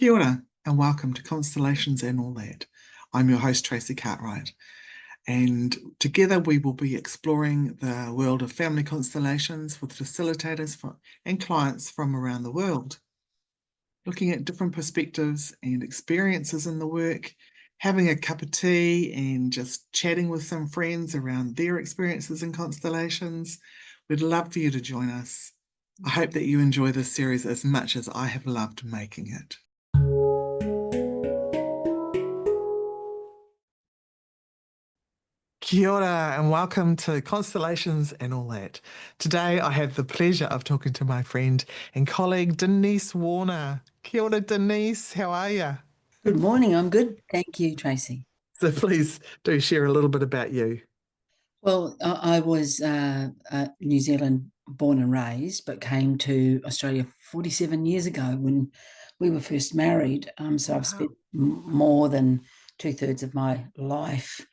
Kia ora, and welcome to Constellations and All That. I'm your host, Tracy Cartwright, and together we will be exploring the world of family constellations with facilitators and clients from around the world, looking at different perspectives and experiences in the work, having a cup of tea and just chatting with some friends around their experiences in constellations. We'd love for you to join us. I hope that you enjoy this series as much as I have loved making it. Kia ora and welcome to Constellations and All That. Today I have the pleasure of talking to my friend and colleague Denise Warner. Kia ora, Denise, how are you? Good morning, I'm good. Thank you, Tracy. So please do share a little bit about you. Well, I was New Zealand born and raised, but came to Australia 47 years ago when we were first married. So I've spent more than 2/3 of my life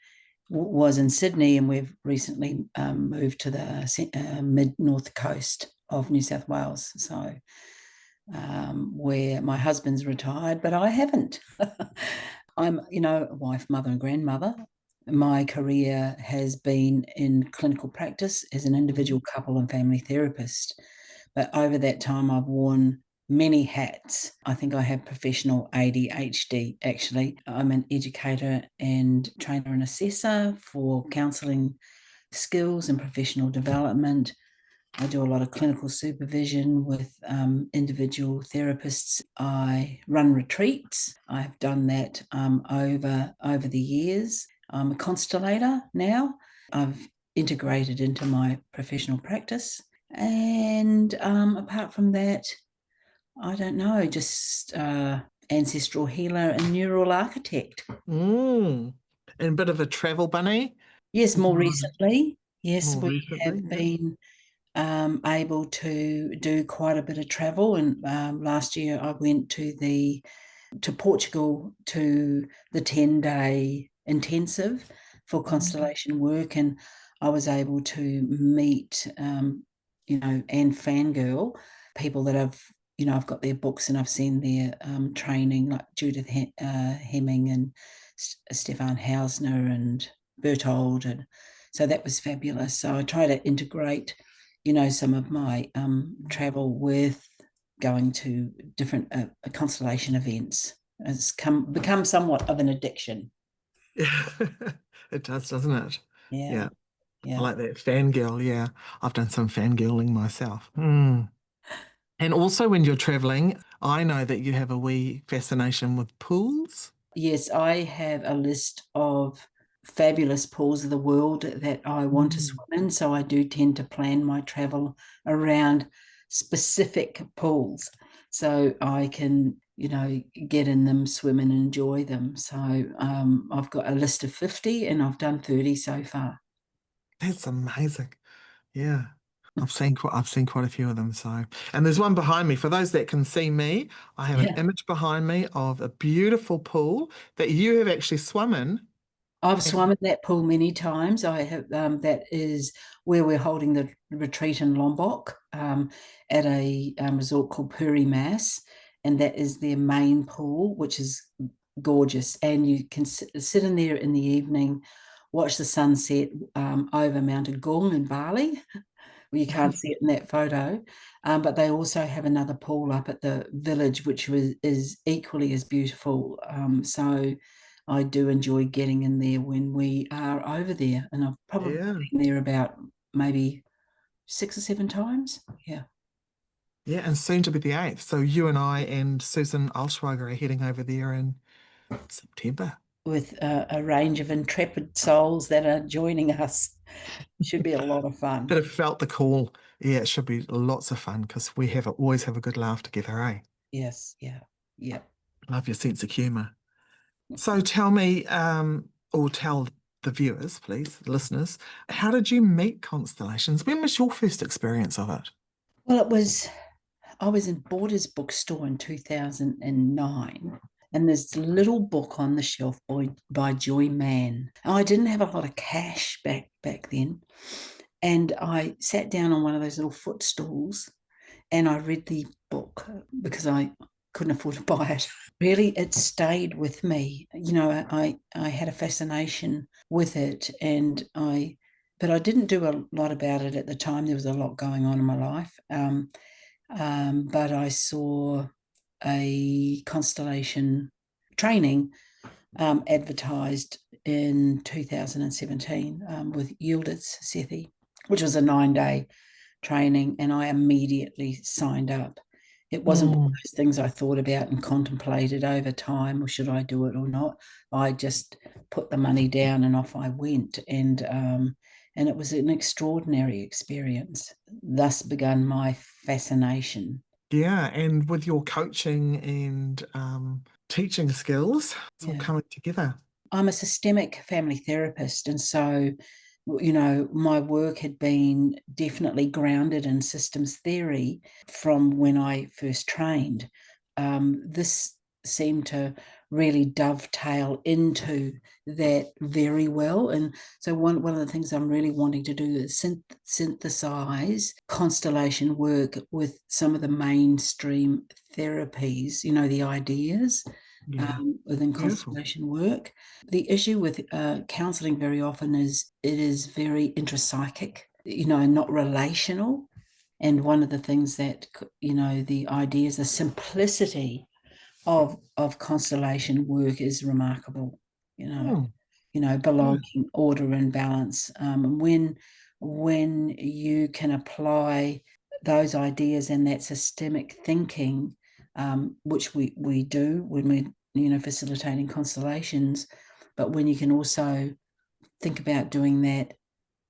was in Sydney, and we've recently moved to the mid-north coast of New South Wales. So where my husband's retired, but I haven't. I'm, a wife, mother, and grandmother. My career has been in clinical practice as an individual couple and family therapist. But over that time, I've worn many hats. I think I have professional ADHD, actually. I'm an educator and trainer and assessor for counselling skills and professional development. I do a lot of clinical supervision with individual therapists. I run retreats. I've done that over the years. I'm a constellator now. I've integrated into my professional practice. And apart from that, I don't know, just ancestral healer and neural architect. And a bit of a travel bunny? Yes, more recently. Yes, More we recently, have been able to do quite a bit of travel. And last year I went to Portugal to the 10-day intensive for constellation work, and I was able to meet, and fangirl people that I've got their books and I've seen their training, like Judith Hemming and Stefan Hausner and Berthold, and so that was fabulous. So I try to integrate some of my travel with going to different constellation events. It's become somewhat of an addiction. Yeah, it does, doesn't it? Yeah. I like that fangirl. Yeah, I've done some fangirling myself. And also when you're traveling, I know that you have a wee fascination with pools. Yes, I have a list of fabulous pools of the world that I want to swim in. So I do tend to plan my travel around specific pools so I can, get in them, swim and enjoy them. So I've got a list of 50 and I've done 30 so far. That's amazing. Yeah. I've seen quite a few of them. So, and there's one behind me. For those that can see me, I have an image behind me of a beautiful pool that you have actually swum in. I've swum in that pool many times. I have that is where we're holding the retreat in Lombok at a resort called Puri Mas, and that is their main pool, which is gorgeous. And you can sit in there in the evening, watch the sunset over Mount Agung in Bali. Well, you can't see it in that photo, but they also have another pool up at the village, which is equally as beautiful. So I do enjoy getting in there when we are over there, and I've probably been there about maybe 6 or 7 times. Yeah. Yeah, and soon to be the 8th. So you and I and Susan Alschwager are heading over there in September. With a range of intrepid souls that are joining us. Should be a lot of fun. That have felt the call. Yeah, it should be lots of fun because we always have a good laugh together, eh? Yes, yeah. Love your sense of humour. So tell me, or tell the viewers, please, the listeners, how did you meet constellations? When was your first experience of it? Well, I was in Borders bookstore in 2009, and there's a little book on the shelf by Joy Mann. I didn't have a lot of cash back then, and I sat down on one of those little footstools and I read the book because I couldn't afford to buy it. Really, it stayed with me. I had a fascination with it, but I didn't do a lot about it at the time. There was a lot going on in my life. But I saw a constellation training advertised in 2017 with Yildiz Sethi, which was a 9-day training, and I immediately signed up. It wasn't one of those things I thought about and contemplated over time, or should I do it or not. I just put the money down and off I went, and it was an extraordinary experience. Thus began my fascination. Yeah, and with your coaching and teaching skills, it's all Yeah. coming together. I'm a systemic family therapist, and so my work had been definitely grounded in systems theory from when I first trained. This seemed to really dovetail into that very well. And so one of the things I'm really wanting to do is synthesize constellation work with some of the mainstream therapies, the ideas Yeah, within beautiful. constellation work. The issue with counseling very often is it is very intrapsychic, and not relational. And one of the things that, the ideas, the simplicity of constellation work is remarkable, Hmm, yeah, belonging, order, and balance. When you can apply those ideas and that systemic thinking, which we do when we're facilitating constellations, but when you can also think about doing that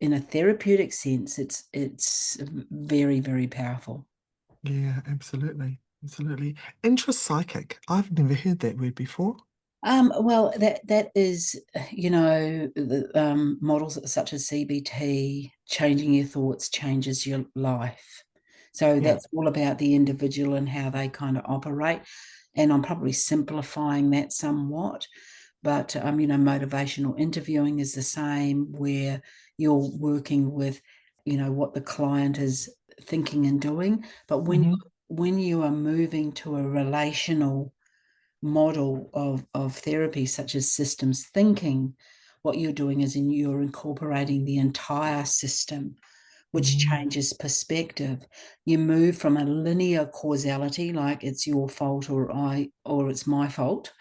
in a therapeutic sense, it's very, very powerful. yeah, absolutely. Absolutely. Intrapsychic. I've never heard that word before. Well, that is, the models such as CBT, changing your thoughts changes your life. So Yeah. that's all about the individual and how they kind of operate. And I'm probably simplifying that somewhat, but motivational interviewing is the same, where you're working with, what the client is thinking and doing. But Hmm. when you are moving to a relational model of therapy, such as systems thinking, what you're doing is you're incorporating the entire system, which Hmm. changes perspective. You move from a linear causality, like it's your fault or it's my fault,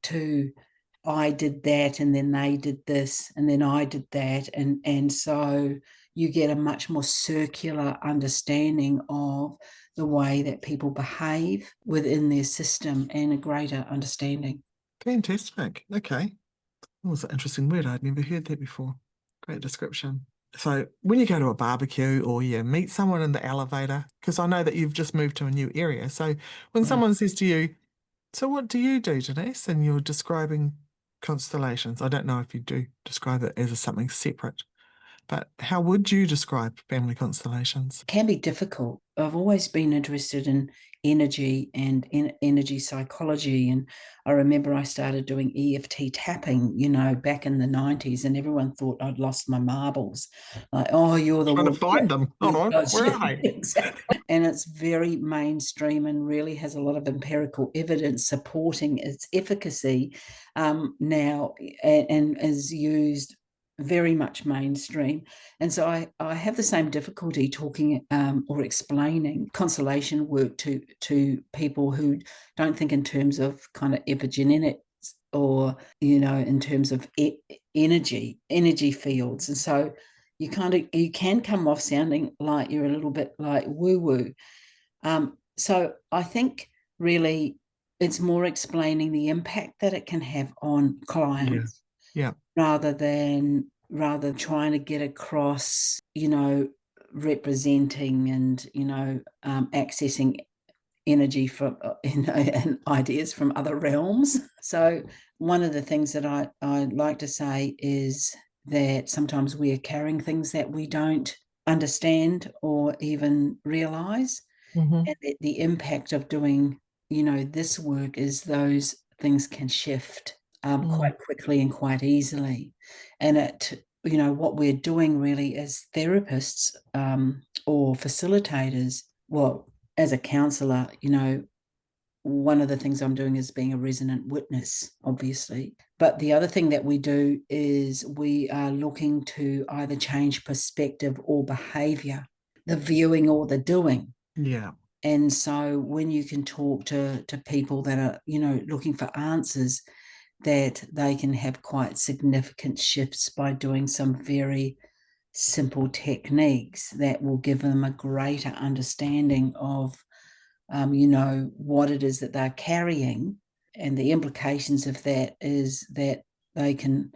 to I did that and then they did this and then I did that. And so you get a much more circular understanding of the way that people behave within their system and a greater understanding. Fantastic. Okay. That was an interesting word. I'd never heard that before. Great description. So when you go to a barbecue or you meet someone in the elevator, because I know that you've just moved to a new area. So when Yeah. someone says to you, so what do you do, Denise? And you're describing constellations. I don't know if you do describe it as something separate, but how would you describe family constellations? Can be difficult. I've always been interested in energy and in energy psychology. And I remember I started doing EFT tapping, back in the 90s, and everyone thought I'd lost my marbles. Like, oh, you're the Trying to warrior. find them. Hold on. Where Yeah, are they? exactly. And it's very mainstream and really has a lot of empirical evidence supporting its efficacy now, and is used very much mainstream. And so I have the same difficulty talking or explaining constellation work to people who don't think in terms of kind of epigenetics, or in terms of energy fields. And so you can come off sounding like you're a little bit like woo woo. So I think really it's more explaining the impact that it can have on Yeah. clients, Yeah. rather trying to get across, representing and, accessing energy from, and ideas from other realms. So one of the things that I like to say is that sometimes we are carrying things that we don't understand or even realize. Hmm. And the impact of doing, this work is those things can shift Mm. quite quickly and quite easily. And what we're doing really as therapists, or facilitators, well, as a counselor, one of the things I'm doing is being a resonant witness, obviously. But the other thing that we do is we are looking to either change perspective or behavior, the viewing or the doing. Yeah. And so when you can talk to people that are, looking for answers, that they can have quite significant shifts by doing some very simple techniques that will give them a greater understanding of, what it is that they're carrying. And the implications of that is that they can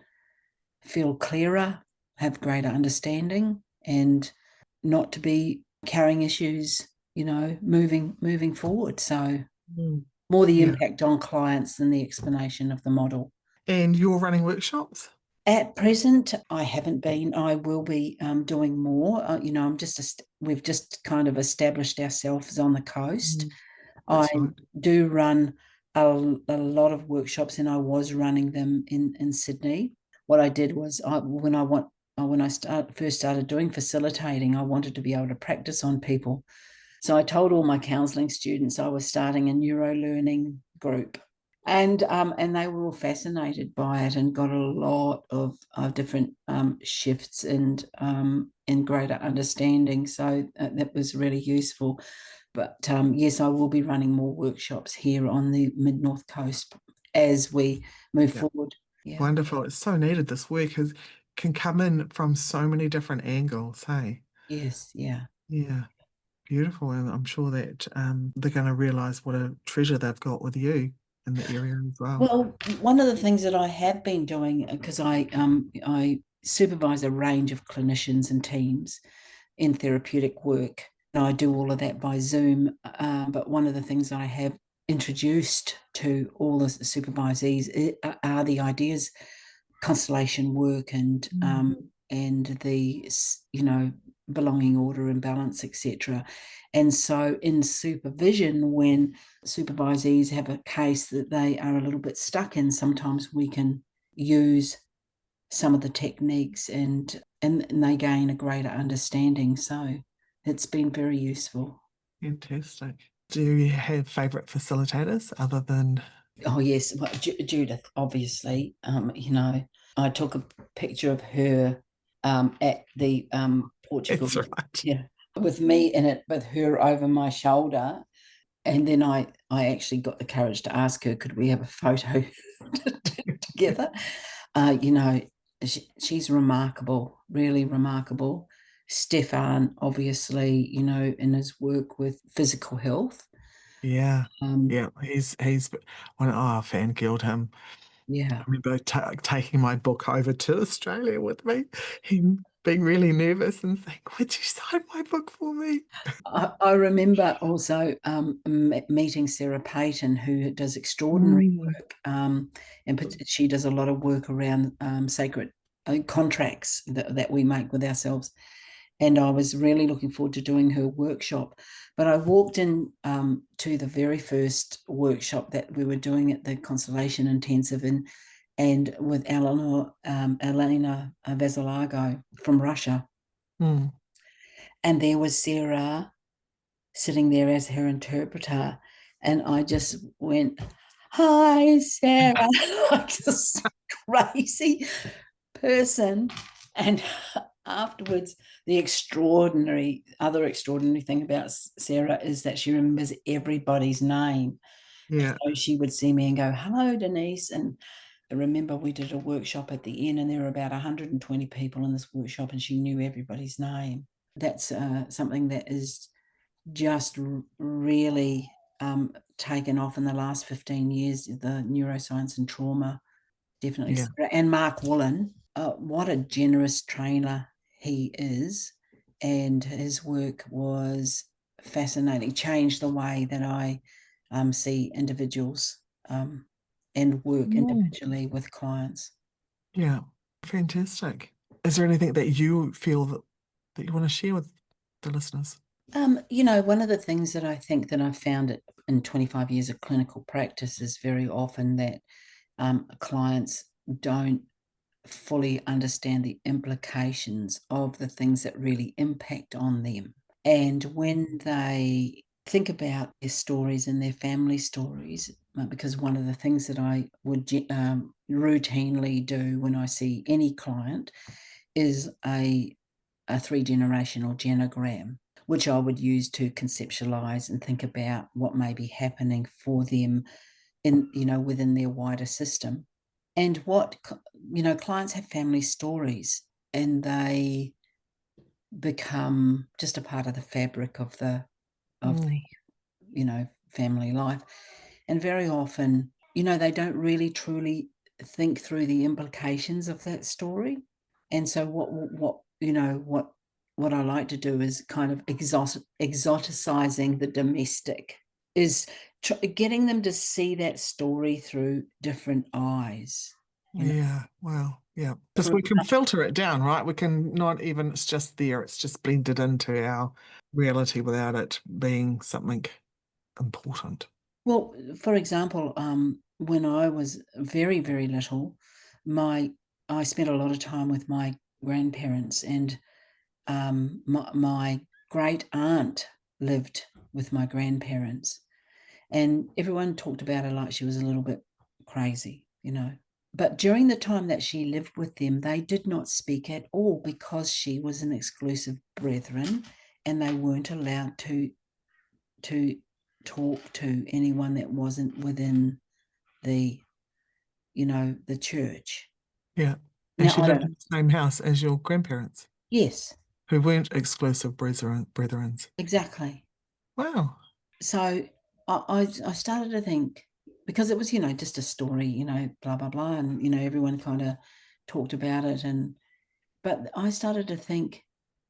feel clearer, have greater understanding, and not to be carrying issues, moving forward. So more the Yeah. impact on clients than the explanation of the model. And you're running workshops? At present, I haven't been. I will be doing more. We've just kind of established ourselves on the coast. I That's right. do run a lot of workshops, and I was running them in Sydney. What I did was, when I first started doing facilitating, I wanted to be able to practice on people. So I told all my counselling students I was starting a neuro learning group, and they were all fascinated by it and got a lot of different shifts and greater understanding. So that was really useful. But yes, I will be running more workshops here on the mid-north coast as we move Yeah. forward. Yeah. Wonderful. It's so needed. This work can come in from so many different angles. Hey. Yes. Yeah. Yeah. Beautiful. And I'm sure that they're going to realize what a treasure they've got with you in the area as well. Well, one of the things that I have been doing, because I supervise a range of clinicians and teams in therapeutic work, and I do all of that by Zoom. But one of the things I have introduced to all the supervisees are the ideas, constellation work, and the belonging, order, and balance, etc. And so in supervision, when supervisees have a case that they are a little bit stuck in, sometimes we can use some of the techniques, and they gain a greater understanding. So it's been very useful. Fantastic. Do you have favorite facilitators other than? Oh yes, well, Judith, obviously. I took a picture of her at the Portugal, It's right. yeah, with me in it, with her over my shoulder. And then I actually got the courage to ask her, could we have a photo together? Uh, you know, she's remarkable, really remarkable. Stefan, obviously, in his work with physical health. Yeah. Um, Yeah. He's when I fangirled him. I yeah. remember taking my book over to Australia with me, him being really nervous and saying, "Would you sign my book for me?" I remember also meeting Sarah Payton, who does extraordinary Mm. work, and she does a lot of work around sacred contracts that we make with ourselves. And I was really looking forward to doing her workshop. But I walked in to the very first workshop that we were doing at the Constellation Intensive, and with Elena Vasilago from Russia. Mm. And there was Sarah sitting there as her interpreter. And I just went, "Hi, Sarah," like this crazy person. And afterwards, the other extraordinary thing about Sarah is that she remembers everybody's name. Yeah. So she would see me and go, "Hello, Denise." And I remember we did a workshop at the inn, and there were about 120 people in this workshop, and she knew everybody's name. That's something that is just really taken off in the last 15 years, the neuroscience and trauma, definitely. Yeah. And Mark Woolen, what a generous trainer he is. And his work was fascinating, changed the way that I see individuals and work Mm. individually with clients. Yeah. Fantastic. Is there anything that you feel that you want to share with the listeners? One of the things that I think that I've found in 25 years of clinical practice is very often that clients don't fully understand the implications of the things that really impact on them. And when they think about their stories and their family stories, because one of the things that I would routinely do when I see any client is a three-generational genogram, which I would use to conceptualize and think about what may be happening for them within their wider system. And what, clients have family stories, and they become just a part of the fabric of the Mm. family life. And very often, they don't really truly think through the implications of that story. And so what I like to do is kind of exoticizing the domestic, is getting them to see that story through different eyes. Yeah, wow. Yeah. Because For we can filter it down, right? We can not even, it's just there, it's just blended into our reality without it being something important. Well, for example, when I was very, very little, I spent a lot of time with my grandparents, and my great aunt lived with my grandparents, and everyone talked about her like she was a little bit crazy. But during the time that she lived with them, they did not speak at all, because she was an exclusive brethren, and they weren't allowed to talk to anyone that wasn't within the the church. Yeah. And Now she I lived don't. in the same house as your grandparents, Yes, who weren't exclusive brethrens. exactly. Wow. So I started to think, because it was just a story, blah blah blah, and everyone kind of talked about it, and but I started to think,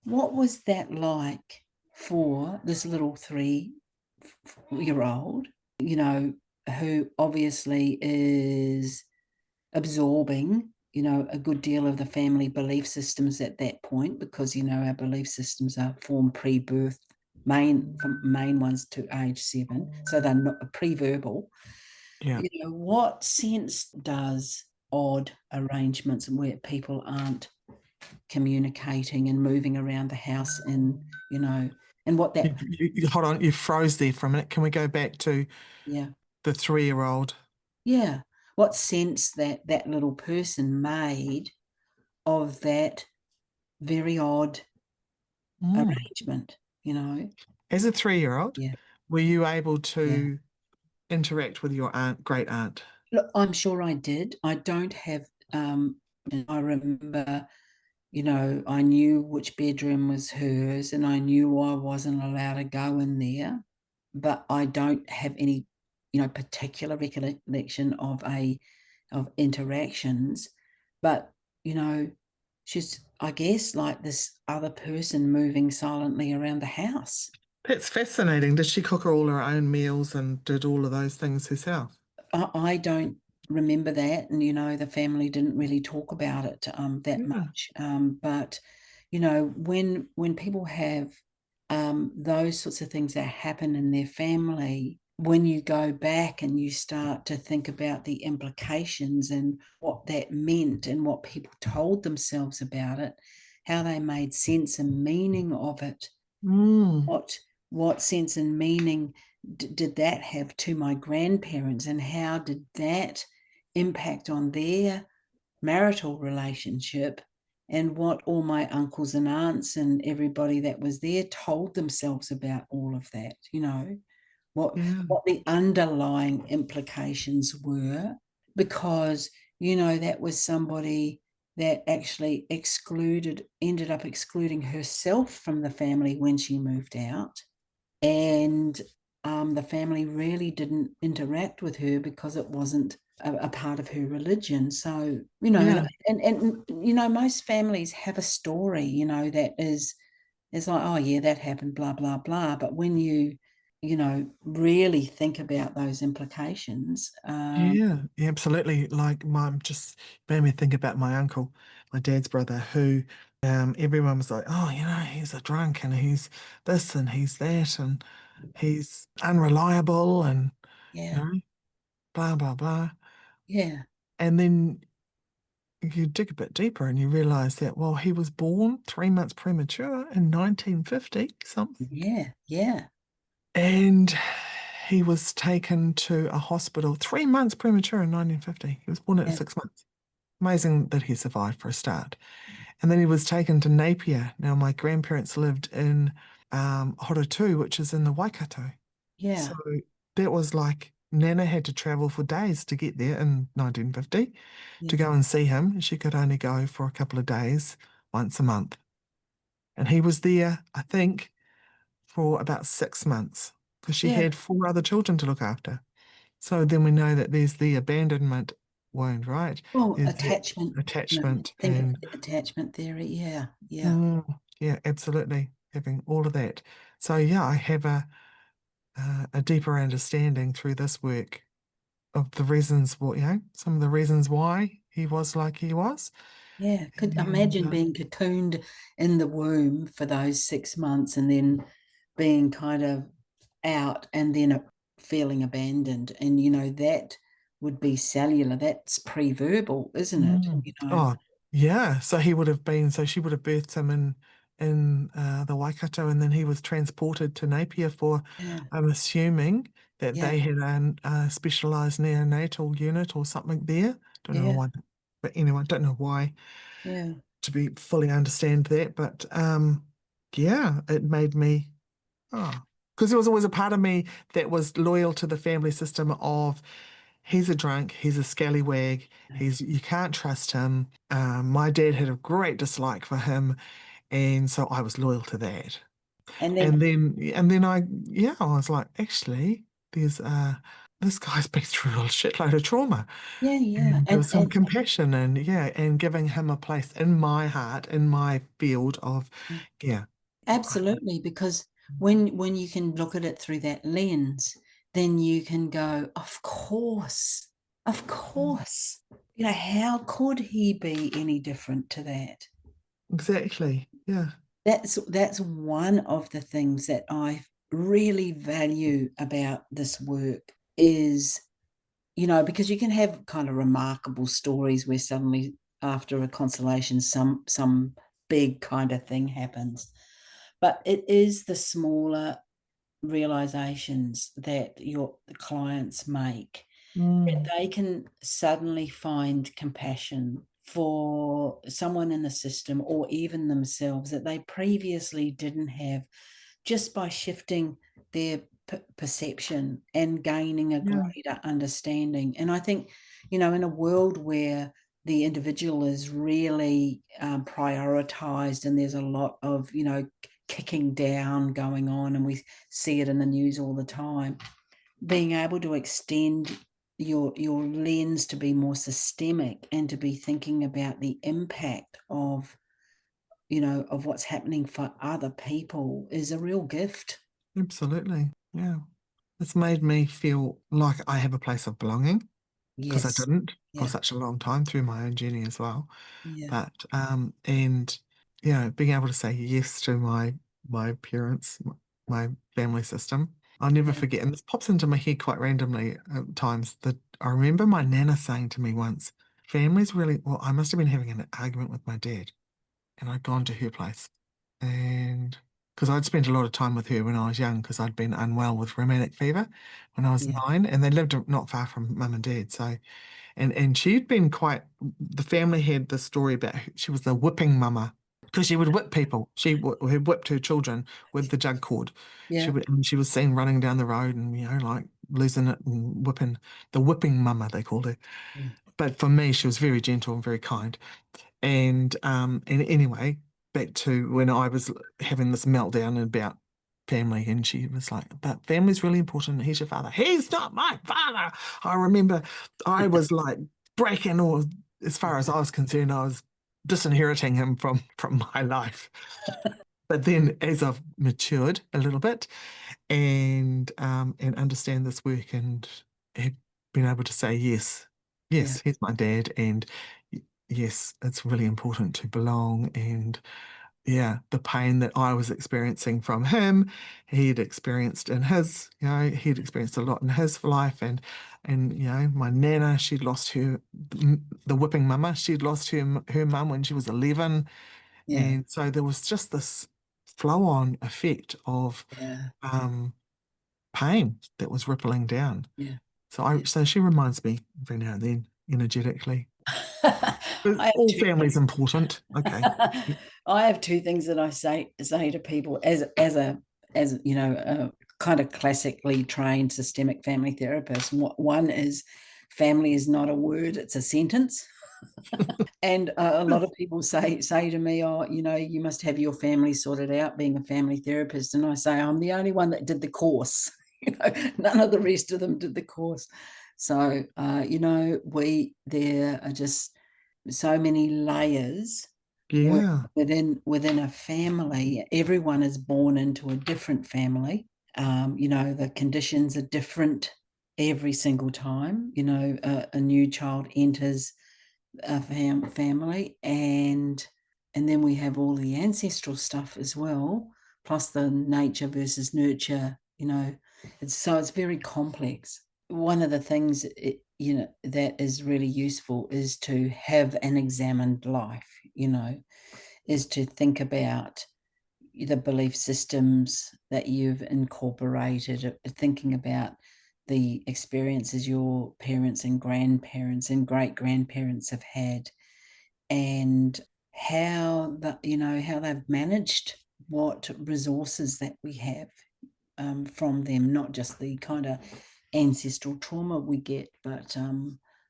what was that like for this little 3-year old, who obviously is absorbing, a good deal of the family belief systems at that point, because, our belief systems are formed pre-birth, main ones to age 7. So they're not pre-verbal. Yeah. What sense does odd arrangements where people aren't communicating and moving around the house, and, and what that, Hold on, you froze there for a minute. Can we go back to yeah, the 3-year-old? yeah, what sense that little person made of that very odd Mm. arrangement. As a 3-year-old, Yeah, were you able yeah. to interact with your great aunt? Look, I'm sure I did. I don't have, I remember, I knew which bedroom was hers, and I knew I wasn't allowed to go in there, but I don't have any, particular recollection of interactions. But, she's, I guess, like this other person moving silently around the house. That's fascinating. Did she cook all her own meals and did all of those things herself? I don't remember that, and the family didn't really talk about it that Yeah. much. But when people have those sorts of things that happen in their family, when you go back and you start to think about the implications and what that meant, and what people told themselves about it, how they made sense and meaning of it, Mm. what sense and meaning did that have to my grandparents, and how did that impact on their marital relationship, and what all my uncles and aunts and everybody that was there told themselves about all of that, what Yeah. what the underlying implications were, because that was somebody that actually ended up excluding herself from the family when she moved out, and the family really didn't interact with her because it wasn't a part of her religion. So, Yeah. most families have a story, that is like, oh yeah, that happened, blah blah blah. But when really think about those implications, Yeah, yeah, absolutely. Like mum just made me think about my uncle, my dad's brother, who everyone was like, oh, he's a drunk and he's this and he's that and he's unreliable and you yeah, know, blah blah blah. yeah, And then you dig a bit deeper and you realize that, well, he was born 3 months premature in 1950 something. yeah, yeah, And he was taken to a hospital 3 months premature in 1950. He was born at Yeah, 6 months. Amazing that he survived for a start. And then he was taken to Napier. Now, my grandparents lived in Horotu, which is in the Waikato. So yeah, that was like Nana had to travel for days to get there in 1950 to yeah, go and see him. She could only go for a couple of days once a month. And he was there, I think, for about 6 months because she yeah. had four other children to look after. So then we know that there's the abandonment wound, right? Well, There's that attachment. attachment Think of and attachment theory. Yeah, yeah, yeah, absolutely having all of that. So yeah, I have a deeper understanding through this work of the reasons why, some of the reasons why he was like he was. yeah. Could And imagine being cocooned in the womb for those 6 months and then being kind of out and then feeling abandoned. And, that would be cellular. That's pre-verbal, isn't it? oh, yeah. So he would have been, so she would have birthed him in the Waikato, and then he was transported to Napier for, Yeah, I'm assuming that yeah, they had a specialized neonatal unit or something there. Don't know yeah, why, but anyway, don't know why yeah, to be fully understand that, but yeah, it made me because there was always a part of me that was loyal to the family system of he's a drunk, he's a scallywag, you can't trust him. My dad had a great dislike for him, and so I was loyal to that. and then And then I was like, actually, there's this guy's been through a shitload of trauma. yeah, yeah, And there was some compassion and yeah, and giving him a place in my heart, in my field of, and yeah. absolutely, because when you can look at it through that lens, then you can go, of course. How could he be any different to that? Exactly. Yeah. That's one of the things that I really value about this work is, because you can have kind of remarkable stories where suddenly after a constellation some big kind of thing happens. But it is the smaller realizations that your clients make that Mm, they can suddenly find compassion for someone in the system or even themselves that they previously didn't have, just by shifting their perception and gaining a yeah. greater understanding. And I think, in a world where the individual is really prioritized and there's a lot of, kicking down going on, and we see it in the news all the time, being able to extend your lens to be more systemic and to be thinking about the impact of what's happening for other people is a real gift. Absolutely. Yeah. It's made me feel like I have a place of belonging because I Yes. didn't for Yeah. such a long time through my own journey as well. Yeah. But and being able to say yes to my parents, my family system. I'll never Yeah. forget, and this pops into my head quite randomly at times, that I remember my nana saying to me once, families really, well, I must have been having an argument with my dad, and I'd gone to her place. And because I'd spent a lot of time with her when I was young, because I'd been unwell with rheumatic fever when I was Yeah. 9, and they lived not far from mum and dad. So, and she'd been quite. The family had this story about she was the whipping mama because she would whip people. She had whipped her children with the jug cord. Yeah. And she was seen running down the road and like losing it and whipping the whipping mama they called her. Mm. But for me, she was very gentle and very kind. And anyway, back to when I was having this meltdown about family, and she was like, "But family's really important. He's your father." He's not my father. I remember I was like breaking all, as far as I was concerned, I was disinheriting him from my life. But then as I've matured a little bit and understand this work and have been able to say yes, Yeah. yes, he's my dad, and yes, it's really important to belong. And yeah, the pain that I was experiencing from him, he'd experienced in his, he'd experienced a lot in his life, and my nana, she'd lost the whipping mama, she'd lost her mum when she was 11, Yeah. and so there was just this flow-on effect of Yeah. um pain that was rippling down. Yeah. So she reminds me every now and then energetically. I But have all two family's things. important. Okay. I have two things that I say to people as you know, a kind of classically trained systemic family therapist. One is family is not a word; it's a sentence. And a lot of people say to me, "Oh, you know, you must have your family sorted out being a family therapist." And I say, "I'm the only one that did the course. You know, none of the rest of them did the course." So, you know, there are just so many layers Yeah. within a family. Everyone is born into a different family. You know, the conditions are different every single time. You know, a new child enters a family, and then we have all the ancestral stuff as well, plus the nature versus nurture. You know, it's very complex. One of the things you know that is really useful is to have an examined life. You know, is to think about the belief systems that you've incorporated, thinking about the experiences your parents and grandparents and great grandparents have had, and how you know how they've managed what resources that we have from them, not just the kind of ancestral trauma we get, but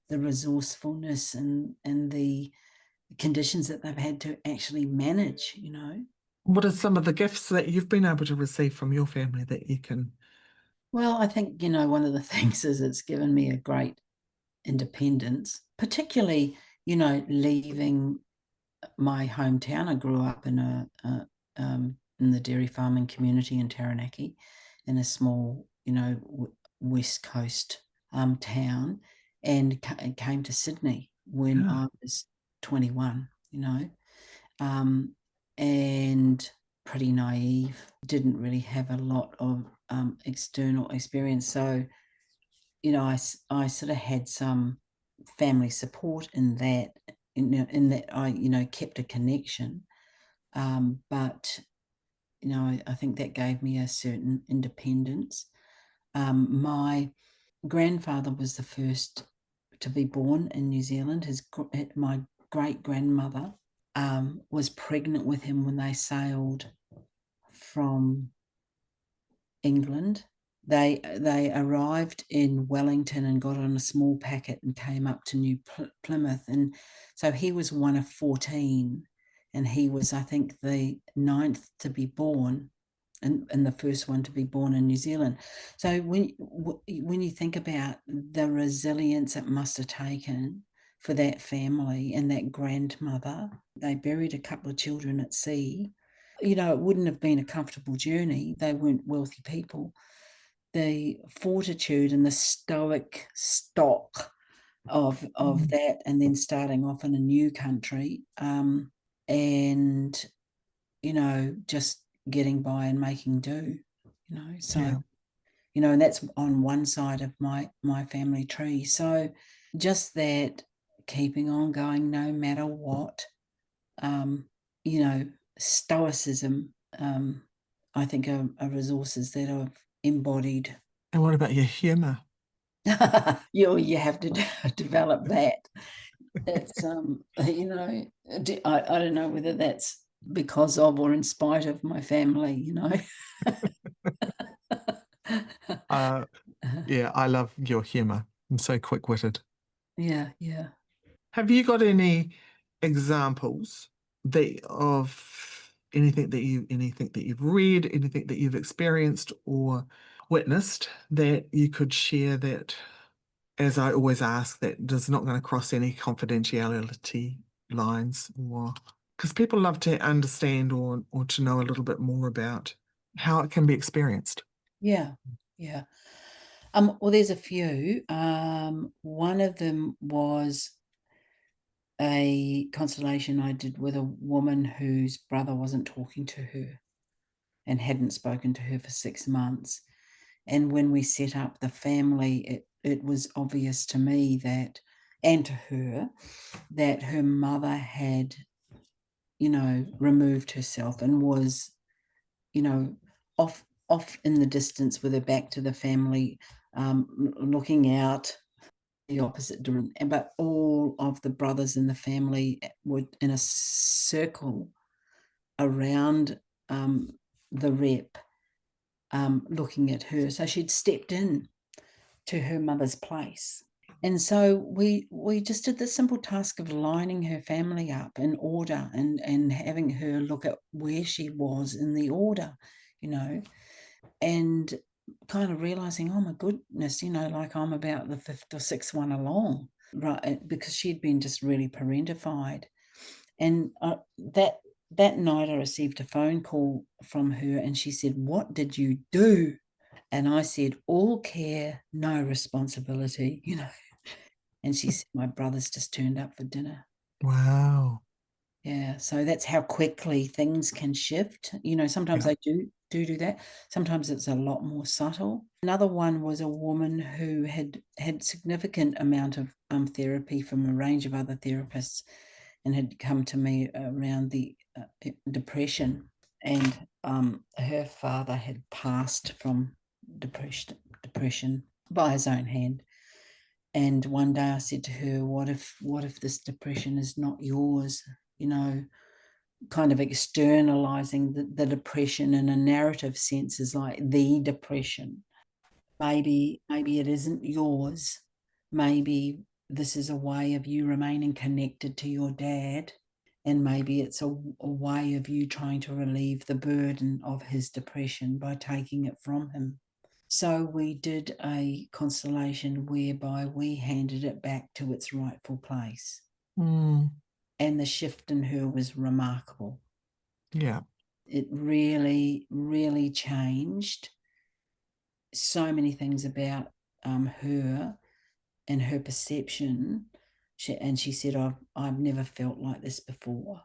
the resourcefulness and the conditions that they've had to actually manage, you know. What are some of the gifts that you've been able to receive from your family that you can? Well, I think, you know, one of the things is it's given me a great independence, particularly, you know, leaving my hometown. I grew up in the dairy farming community in Taranaki, in a small, you know, west coast town, and came to Sydney when Yeah. I was 21. You know, and pretty naive. Didn't really have a lot of external experience, so you know, I sort of had some family support in that, in that I, you know, kept a connection. But, you know, I think that gave me a certain independence. My grandfather was the first to be born in New Zealand. My great grandmother was pregnant with him when they sailed from England. They arrived in Wellington and got on a small packet and came up to New Plymouth, and so he was one of 14, and he was, I think, the ninth to be born, and the first one to be born in New Zealand. So when you think about the resilience it must have taken for that family and that grandmother, they buried a couple of children at sea. You know, it wouldn't have been a comfortable journey. They weren't wealthy people. The fortitude and the stoic stock of Mm. that, and then starting off in a new country, and you know, just getting by and making do. You know, so Yeah. you know, and that's on one side of my family tree. So just that, keeping on going no matter what. um, you know, stoicism, I think are resources that I've embodied. And what about your humor? You have to develop that. It's you know, I don't know whether that's because of or in spite of my family, you know. Uh, yeah, I love your humor. I'm so quick-witted. Yeah, yeah. Have you got any examples of anything that you've read, anything that you've experienced or witnessed that you could share that, as I always ask, that does not going to cross any confidentiality lines, or because people love to understand or to know a little bit more about how it can be experienced. Yeah, yeah. Well, there's a few. One of them was a constellation I did with a woman whose brother wasn't talking to her and hadn't spoken to her for 6 months. And when we set up the family, it was obvious to me that, and to her, that her mother had, you know, removed herself and was, you know, off off in the distance with her back to the family, looking out the opposite direction. But all of the brothers in the family were in a circle around the rep, looking at her. So she'd stepped in to her mother's place. And so we just did the simple task of lining her family up in order and having her look at where she was in the order, and kind of realizing, oh my goodness, like I'm about the fifth or sixth one along, right? Because she'd been just really parentified. And that night I received a phone call from her, and she said, "What did you do?" And I said, "All care, no responsibility," And she said, "My brother's just turned up for dinner." Wow. Yeah, so that's how quickly things can shift. Sometimes Yeah. they do that. Sometimes it's a lot more subtle. Another one was a woman who had significant amount of therapy from a range of other therapists, and had come to me around the depression. And her father had passed from depression by his own hand. And one day I said to her, what if this depression is not yours? Kind of externalizing the depression in a narrative sense is like the depression. Maybe it isn't yours. Maybe this is a way of you remaining connected to your dad. And maybe it's a way of you trying to relieve the burden of his depression by taking it from him. So we did a constellation whereby we handed it back to its rightful place. Mm. And the shift in her was remarkable. Yeah. It really, really changed so many things about her and her perception. She said, I've never felt like this before.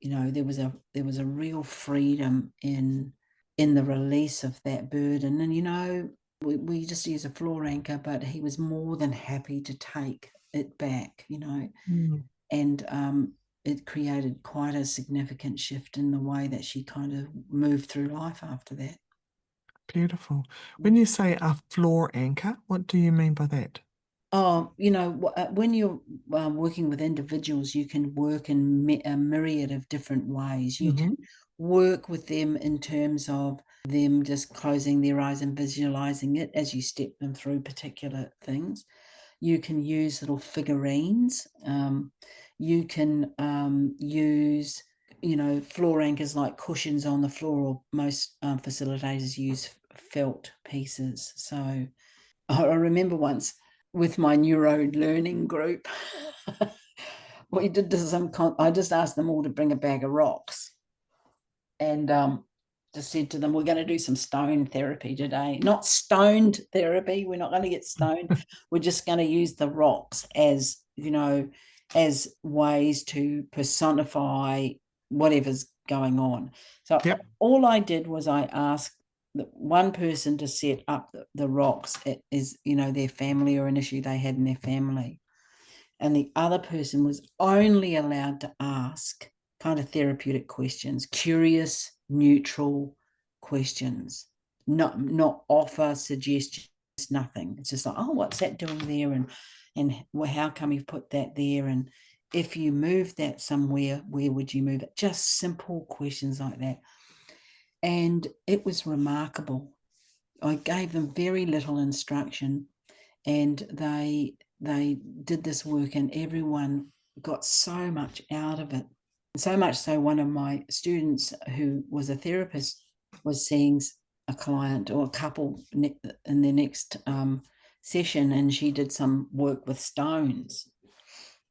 There was a real freedom in the release of that burden. And we just use a floor anchor, but he was more than happy to take it back. Mm. And it created quite a significant shift in the way that she kind of moved through life after that. Beautiful. When you say a floor anchor, what do you mean by that? Oh, when you're working with individuals, you can work in a myriad of different ways. You can work with them in terms of them just closing their eyes and visualizing it as you step them through particular things. You can use little figurines. You can use, floor anchors like cushions on the floor, or most facilitators use felt pieces. So I remember once with my neuro learning group, we did this. I just asked them all to bring a bag of rocks, and just said to them, "We're going to do some stone therapy today. Not stoned therapy. We're not going to get stoned. We're just going to use the rocks as as ways to personify whatever's going on." So all I did was I asked one person to set up the rocks as their family or an issue they had in their family, and the other person was only allowed to ask kind of therapeutic questions, curious, neutral questions, not offer suggestions, nothing. It's just like, oh, what's that doing there, and how come you've put that there, and if you move that somewhere, where would you move it? Just simple questions like that. And it was remarkable. I gave them very little instruction, and they did this work, and everyone got so much out of it. So much so, one of my students, who was a therapist, was seeing a client or a couple in their next session, and she did some work with stones.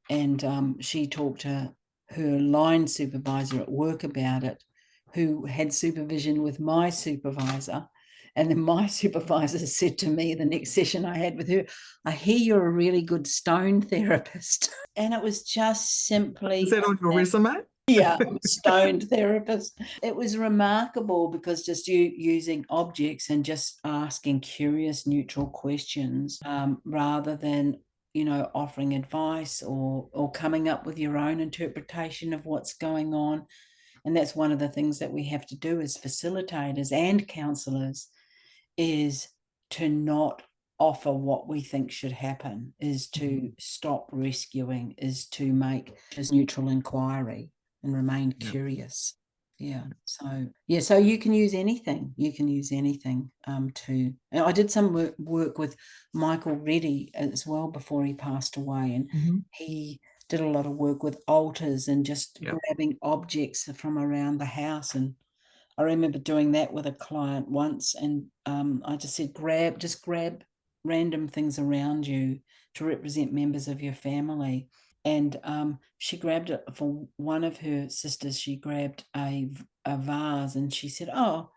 And she talked to her line supervisor at work about it, who had supervision with my supervisor. And then my supervisor said to me the next session I had with her, "I hear you're a really good stone therapist." And it was just simply... Is that on your resume? Yeah, I'm a stone therapist. It was remarkable because just you using objects and just asking curious, neutral questions, rather than offering advice or coming up with your own interpretation of what's going on. And that's one of the things that we have to do as facilitators and counselors, is to not offer what we think should happen, is to stop rescuing, is to make just neutral inquiry and remain curious. So you can use anything. I did some work with Michael Reddy as well before he passed away, and he did a lot of work with altars and just grabbing objects from around the house. And I remember doing that with a client once, and I just said, grab random things around you to represent members of your family. And she grabbed it for one of her sisters. She grabbed a vase, and she said, "Oh,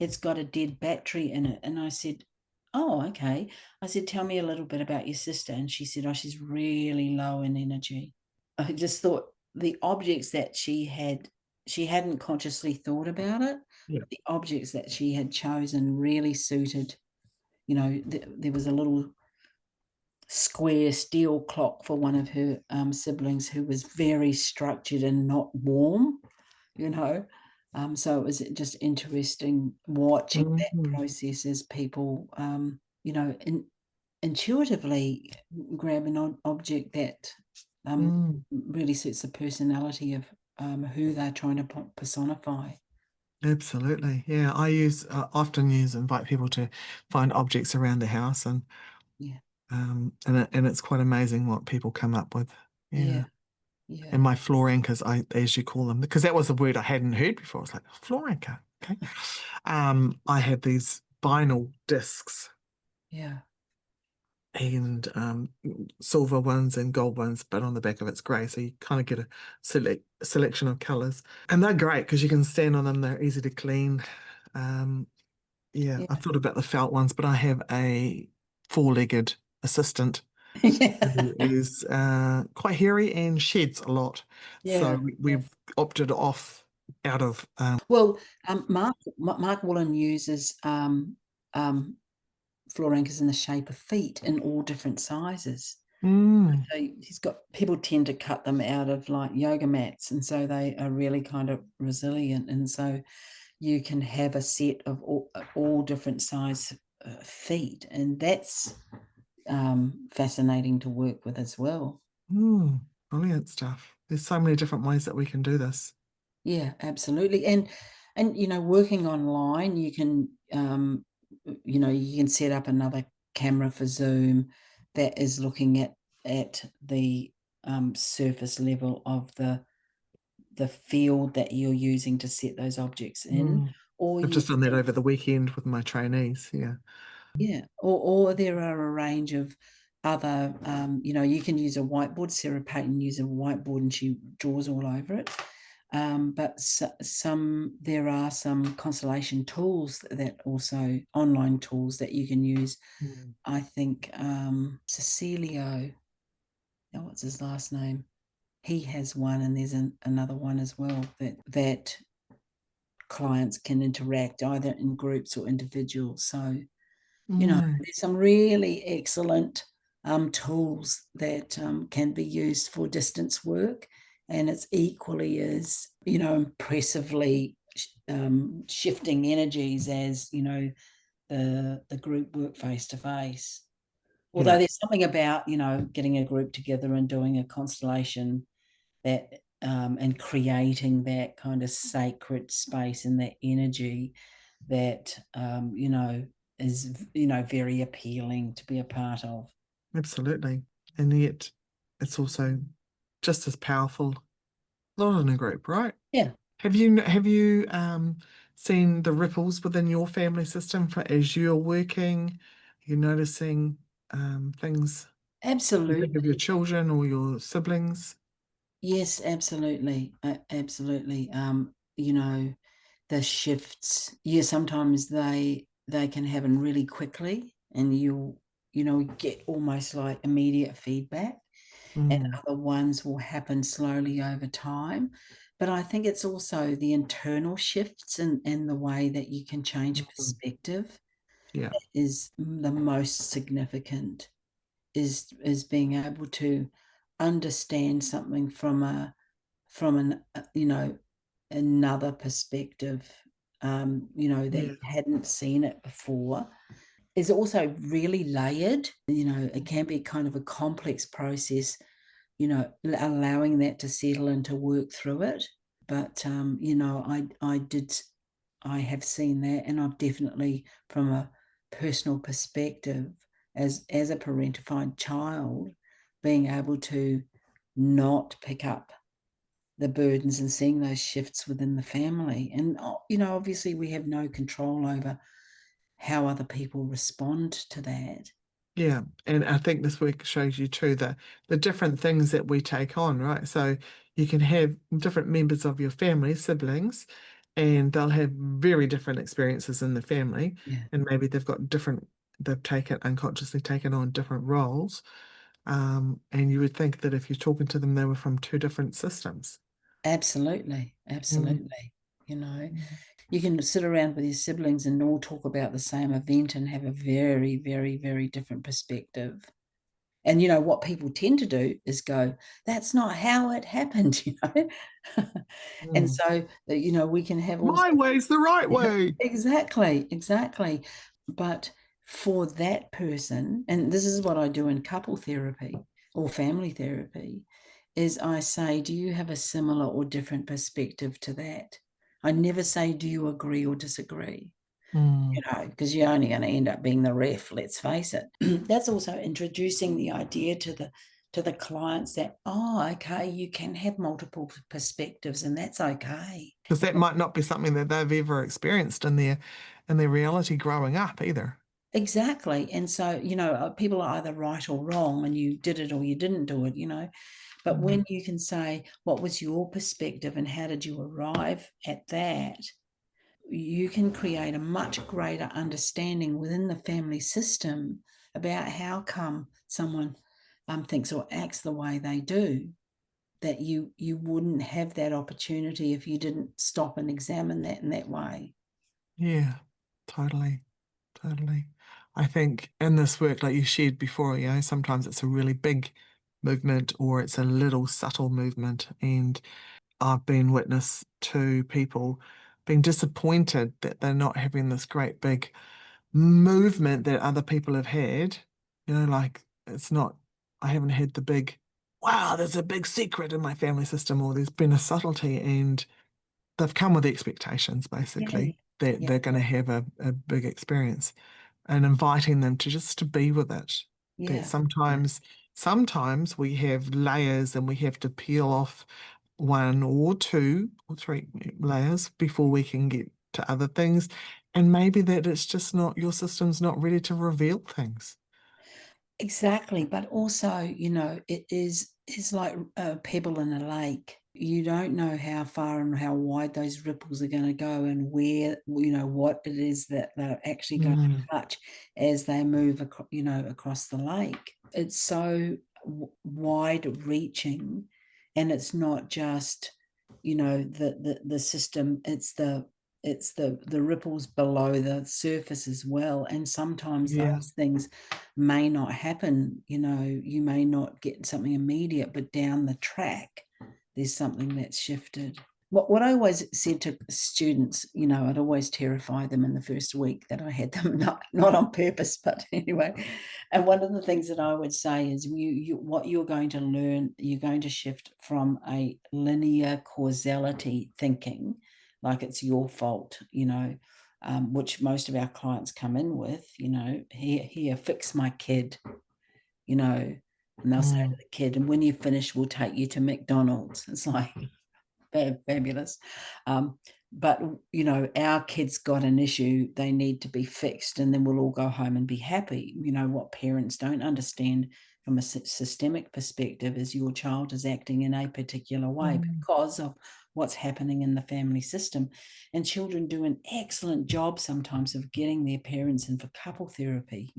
it's got a dead battery in it." And I said, "Oh, okay." I said, "Tell me a little bit about your sister." And she said, "Oh, she's really low in energy." I just thought the objects that she hadn't consciously thought about it. The objects that she had chosen really suited. There was a little square steel clock for one of her siblings who was very structured and not warm. So it was just interesting watching that process as people, intuitively grab an object that really suits the personality of who they're trying to personify. Absolutely. Yeah, I often invite people to find objects around the house, and it's quite amazing what people come up with. Yeah. And my floor anchors, as you call them, because that was a word I hadn't heard before. I was like, floor anchor. Okay. I have these vinyl discs. And silver ones and gold ones, but on the back of it's grey, so you kind of get a selection of colours, and they're great because you can stand on them. They're easy to clean. I thought about the felt ones, but I have a four-legged assistant who is quite hairy and sheds a lot, so we've opted out of. Mark Woolen uses floor anchors in the shape of feet in all different sizes. So he's got, people tend to cut them out of like yoga mats, and so they are really kind of resilient, and so you can have a set of all different size feet, and that's fascinating to work with as well. Brilliant stuff. There's so many different ways that we can do this. Yeah, absolutely. And working online, you can you can set up another camera for Zoom that is looking at the surface level of the field that you're using to set those objects in. Or I've just done that over the weekend with my trainees. Or there are a range of other, you can use a whiteboard. Sarah Payton uses a whiteboard and she draws all over it. But there are some constellation tools that also, online tools that you can use. I think Cecilio, what's his last name? He has one, and there's another one as well that clients can interact either in groups or individuals. So, there's some really excellent tools that can be used for distance work, and it's equally as impressively shifting energies as the group work face to face. Although there's something about getting a group together and doing a constellation that and creating that kind of sacred space and that energy that is very appealing to be a part of. Absolutely. And yet it's also just as powerful not in a group, right? Have you seen the ripples within your family system as you're working? You're noticing things. Absolutely. You think of your children or your siblings. Yes, absolutely. Absolutely. The shifts, sometimes they can happen really quickly, and you get almost like immediate feedback, and other ones will happen slowly over time. But I think it's also the internal shifts and the way that you can change perspective that is the most significant, is being able to understand something from an another perspective, that Yeah. you hadn't seen it before. Is also really layered. It can be kind of a complex process, allowing that to settle and to work through it. But, I have seen that, and I've definitely, from a personal perspective, as a parentified child, being able to not pick up the burdens and seeing those shifts within the family. And, obviously we have no control over how other people respond to that. Yeah, and I think this week shows you too the different things that we take on, right? So you can have different members of your family, siblings, and they'll have very different experiences in the family, Yeah, and maybe they've taken unconsciously taken on different roles. And you would think that if you're talking to them, they were from two different systems. absolutely. Mm. Absolutely. You can sit around with your siblings and all talk about the same event and have a very, very, very different perspective. And what people tend to do is go, that's not how it happened. And Mm. so, we can have all. My way's the right way. Exactly, exactly. But for that person, and this is what I do in couple therapy or family therapy, is I say, do you have a similar or different perspective to that? I never say, do you agree or disagree? Mm. Because you're only going to end up being the ref, let's face it. That's also introducing the idea to the clients that, oh, okay, you can have multiple perspectives and that's okay. Because that might not be something that they've ever experienced in their reality growing up either. Exactly. And so, people are either right or wrong, and you did it or you didn't do it. But Mm. when you can say, what was your perspective and how did you arrive at that? You can create a much greater understanding within the family system about how come someone thinks or acts the way they do, that you wouldn't have that opportunity if you didn't stop and examine that in that way. Yeah, totally, totally. I think in this work, like you shared before, sometimes it's a really big movement or it's a little subtle movement. And I've been witness to people being disappointed that they're not having this great big movement that other people have had. Like it's not, I haven't had the big, wow, there's a big secret in my family system, or there's been a subtlety, and they've come with expectations Yeah, basically that yeah, they're going to have a big experience, and inviting them to be with it. That yeah, yeah. sometimes we have layers and we have to peel off one or two or three layers before we can get to other things. And maybe that it's just not, your system's not ready to reveal things. Exactly, but also, it is like a pebble in a lake. You don't know how far and how wide those ripples are going to go, and where, what it is that they're actually going Mm. to touch as they move, across the lake. It's so wide reaching, and it's not just, the system. It's the ripples below the surface as well, and sometimes Yeah. those things may not happen. You may not get something immediate, but down the track there's something that's shifted. What I always said to students, I'd always terrify them in the first week that I had them, not on purpose, but anyway. And one of the things that I would say is, what you're going to learn, you're going to shift from a linear causality thinking, like it's your fault, which most of our clients come in with, here, fix my kid, and they'll say to Mm. the kid, and when you finish, we'll take you to McDonald's. It's like, fabulous. But, our kids got an issue, they need to be fixed, and then we'll all go home and be happy. What parents don't understand from a systemic perspective is your child is acting in a particular way Mm. because of what's happening in the family system. And children do an excellent job sometimes of getting their parents in for couple therapy,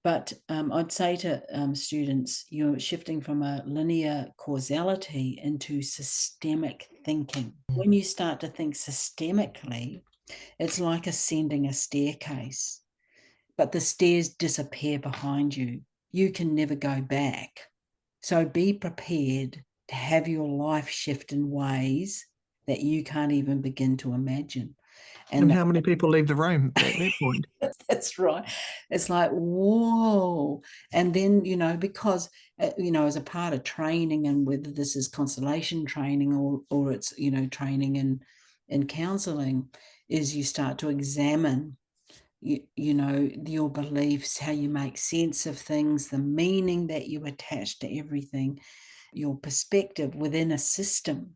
But I'd say to students, you're shifting from a linear causality into systemic thinking. When you start to think systemically, it's like ascending a staircase, but the stairs disappear behind you. You can never go back. So be prepared to have your life shift in ways that you can't even begin to imagine. And And how many people leave the room at that point? that's right. It's like, whoa. And then, because, as a part of training, and whether this is constellation training or it's, training in counseling, is you start to examine, your beliefs, how you make sense of things, the meaning that you attach to everything, your perspective within a system.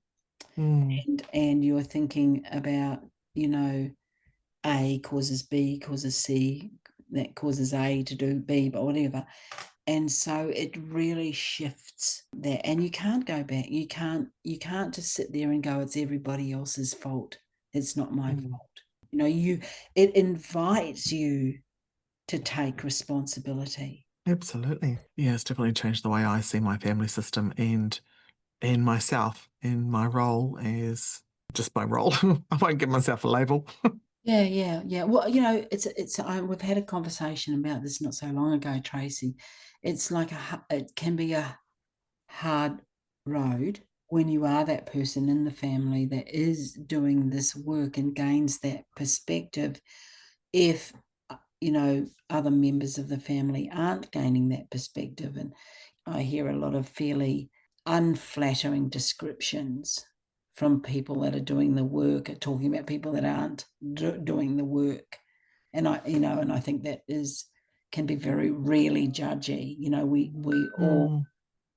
Mm, And you're thinking about, A causes B causes C, that causes A to do B, but whatever. And so it really shifts that, and you can't go back. You can't just sit there and go, it's everybody else's fault. It's not my fault. It invites you to take responsibility. absolutely. Yeah, it's definitely changed the way I see my family system and myself in my role as just my role. I won't give myself a label. Yeah, yeah, yeah. Well, we've had a conversation about this not so long ago, Tracy. It's like it can be a hard road when you are that person in the family that is doing this work and gains that perspective. If other members of the family aren't gaining that perspective, and I hear a lot of fairly unflattering descriptions from people that are doing the work, are talking about people that aren't doing the work. And I think that can be very really judgy. We all Mm,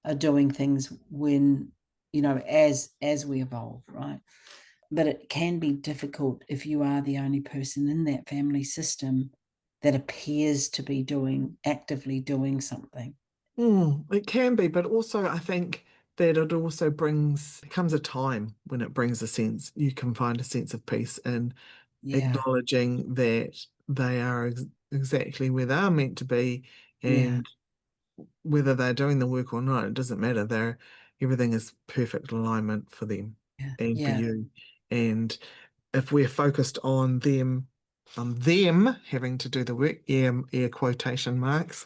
are doing things when, as we evolve, right? But it can be difficult if you are the only person in that family system that appears to be actively doing something. it can be, but also I think that it also comes a time when it brings a sense, you can find a sense of peace in Yeah, acknowledging that they are exactly where they are meant to be, yeah, and whether they're doing the work or not, it doesn't matter. Everything is perfect alignment for them yeah, and for yeah, you. And if we're focused on them having to do the work, air quotation marks,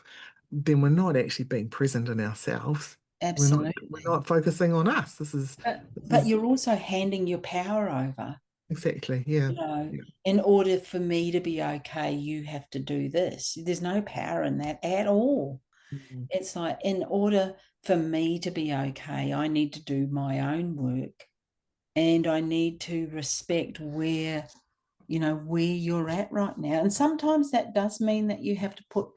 then we're not actually being present in ourselves. We're absolutely. not focusing on us. This But is you're also handing your power over, exactly, yeah. you know, Yeah. in order for me to be okay, you have to do this. There's no power in that at all. Mm. It's like, in order for me to be okay, I need to do my own work, and I need to respect where you're at right now. And sometimes that does mean that you have to put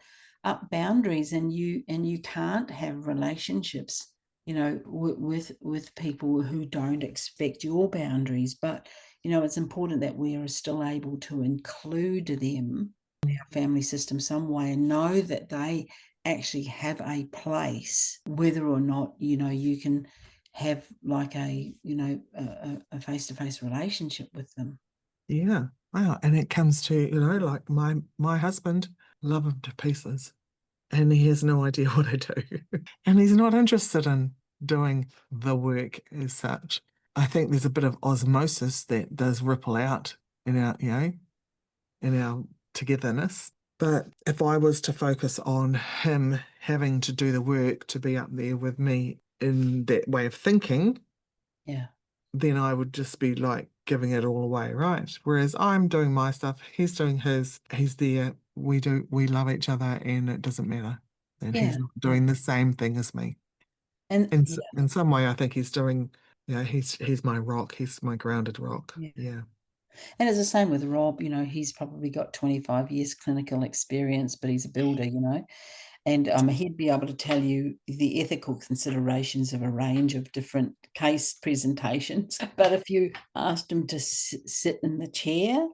up boundaries, and you can't have relationships, with people who don't expect your boundaries. But it's important that we are still able to include them, our family system, some way, and know that they actually have a place, whether or not you can have like a face-to-face relationship with them. Yeah. Wow. And it comes to, like my husband, love him to pieces. And he has no idea what I do. And he's not interested in doing the work as such. I think there's a bit of osmosis that does ripple out in our togetherness. But if I was to focus on him having to do the work to be up there with me in that way of thinking, Yeah. then I would just be like giving it all away, right? Whereas I'm doing my stuff, he's doing his, he's there, we love each other and it doesn't matter. And he's Yeah. not Yeah. doing the same thing as me. And yeah, In some way, I think he's doing, he's my rock, he's my grounded rock. yeah. Yeah. And it's the same with Rob. He's probably got 25 years clinical experience, but he's a builder. And he'd be able to tell you the ethical considerations of a range of different case presentations. But if you asked him to sit in the chair,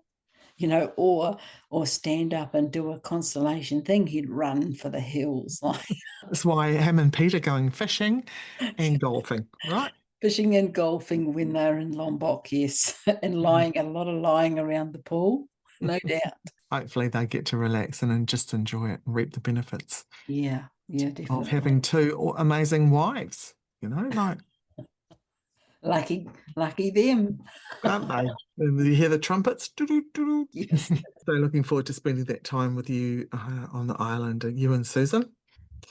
or stand up and do a constellation thing, he'd run for the hills, like That's why him and Pete are going fishing and golfing, right? fishing and golfing when they're in Lombok, yes, and Yeah. a lot of lying around the pool, no doubt. Hopefully they get to relax and just enjoy it and reap the benefits Yeah, yeah, of definitely. having two amazing wives, like, Lucky, lucky them. aren't they? And you hear the trumpets. Doo-doo-doo-doo. Yes, So looking forward to spending that time with you on the island, you and Susan.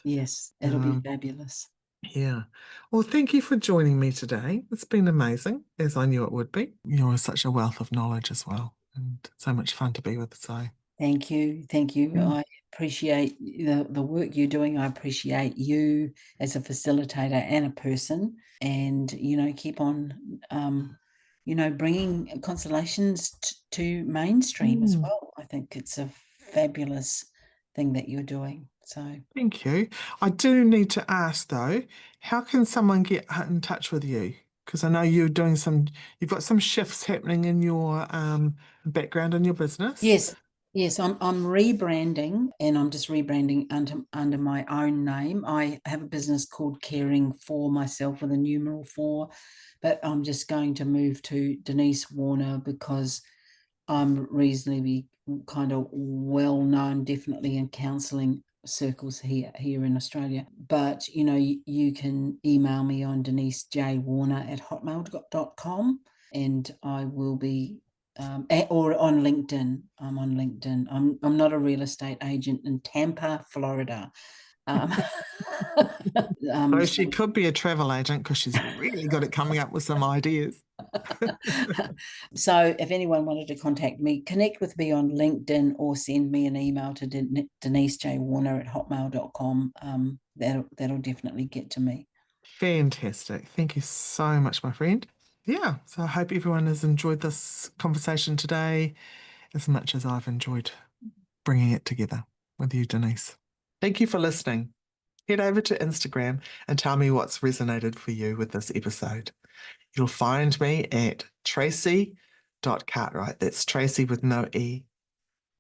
yes, it'll be Um, fabulous. Yeah. Well, thank you for joining me today. It's been amazing, as I knew it would be. You're such a wealth of knowledge as well, and so much fun to be with. So, Thank you. Thank you. mm, I appreciate the work you're doing. I appreciate you as a facilitator and a person, and, keep on, bringing constellations to mainstream as mm, well. I think it's a fabulous thing that you're doing. So, thank you. I do need to ask though, how can someone get in touch with you? Because I know you've got some shifts happening in your background in your business. yes, yes, I'm rebranding, and I'm just rebranding under my own name. I have a business called Caring for Myself with a numeral 4, but I'm just going to move to Denise Warner because I'm reasonably kind of well known, definitely in counselling circles here in Australia. But you can email me on denisejwarner@hotmail.com, and I will be or on LinkedIn. I'm on LinkedIn. I'm not a real estate agent in Tampa, Florida. Um, So so she could be a travel agent because she's really good at coming up with some ideas. So if anyone wanted to contact me, connect with me on LinkedIn or send me an email to denisejwarner@hotmail.com. That'll definitely get to me. Fantastic. Thank you so much, my friend. Yeah, so I hope everyone has enjoyed this conversation today as much as I've enjoyed bringing it together with you, Denise. Thank you for listening. Head over to Instagram and tell me what's resonated for you with this episode. You'll find me at tracy.cartwright. That's Tracy with no E,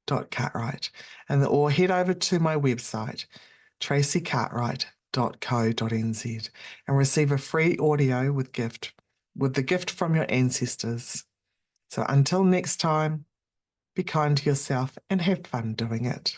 .cartwright. Or head over to my website, tracycartwright.co.nz, and receive a free audio with the gift from your ancestors. So until next time, be kind to yourself and have fun doing it.